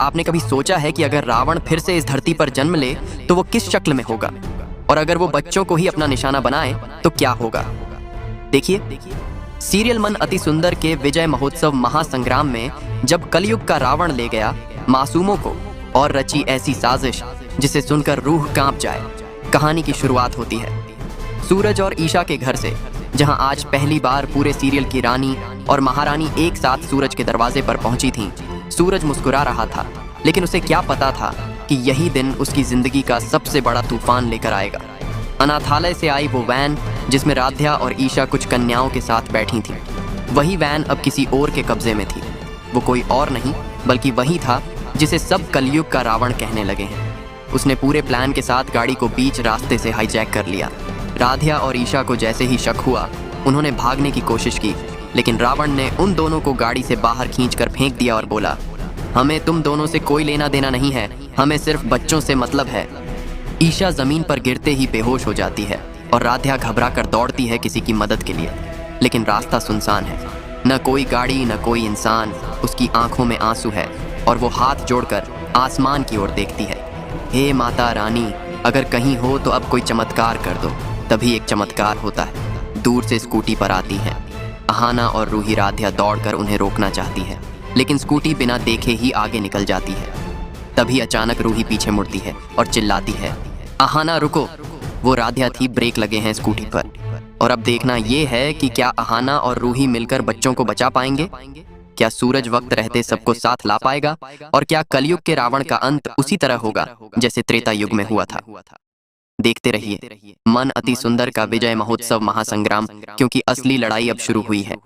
आपने कभी सोचा है कि अगर रावण फिर से इस धरती पर जन्म ले तो वो किस शक्ल में होगा? और अगर वो बच्चों को ही अपना निशाना बनाए तो क्या होगा? देखिए, सीरियल मन अति सुंदर के विजय महोत्सव महासंग्राम में जब कलयुग का रावण ले गया मासूमों को और रची ऐसी साजिश जिसे सुनकर रूह कांप जाए, कहानी की शुरुआत होती है सूरज और ईशा के घर से, जहां आज पहली बार पूरे सीरियल की रानी और महारानी एक साथ सूरज के दरवाजे पर पहुंची थीं। सूरज मुस्कुरा रहा था, लेकिन उसे क्या पता था कि यही दिन उसकी जिंदगी का सबसे बड़ा तूफान लेकर आएगा। अनाथालय से आई वो वैन जिसमें राध्या और ईशा कुछ कन्याओं के साथ बैठी थीं, वही वैन अब किसी और के कब्जे में थी। वो कोई और नहीं बल्कि वही था जिसे सब कलयुग का रावण कहने लगे हैं। उसने पूरे प्लान के साथ गाड़ी को बीच रास्ते से हाईजैक कर लिया। राध्या और ईशा को जैसे ही शक हुआ, उन्होंने भागने की कोशिश की, लेकिन रावण ने उन दोनों को गाड़ी से बाहर खींचकर फेंक दिया और बोला, हमें तुम दोनों से कोई लेना देना नहीं है, हमें सिर्फ बच्चों से मतलब है। ईशा जमीन पर गिरते ही बेहोश हो जाती है और राध्या घबरा कर दौड़ती है किसी की मदद के लिए, लेकिन रास्ता सुनसान है, न कोई गाड़ी न कोई इंसान। उसकी आंखों में आंसू है और वो हाथ जोड़कर आसमान की ओर देखती है। हे माता रानी, अगर कहीं हो तो अब कोई चमत्कार कर दो। तभी एक चमत्कार होता है। दूर से स्कूटी पर आती है अहाना और रूही। राध्या दौड़कर उन्हें रोकना चाहती है, लेकिन स्कूटी बिना देखे ही आगे निकल जाती है। तभी अचानक रूही पीछे मुड़ती है और चिल्लाती है, अहाना रुको। वो राध्या थी, ब्रेक लगे हैं स्कूटी पर। और अब देखना ये है कि क्या अहाना और रूही मिलकर बच्चों को बचा पाएंगे? क्या सूरज वक्त रहते सबको साथ ला पाएगा? और क्या कलयुग के रावण का अंत उसी तरह होगा जैसे त्रेता युग में हुआ था? देखते रहिए मन अति सुंदर का विजय महोत्सव महासंग्राम, क्योंकि असली लड़ाई अब शुरू हुई है।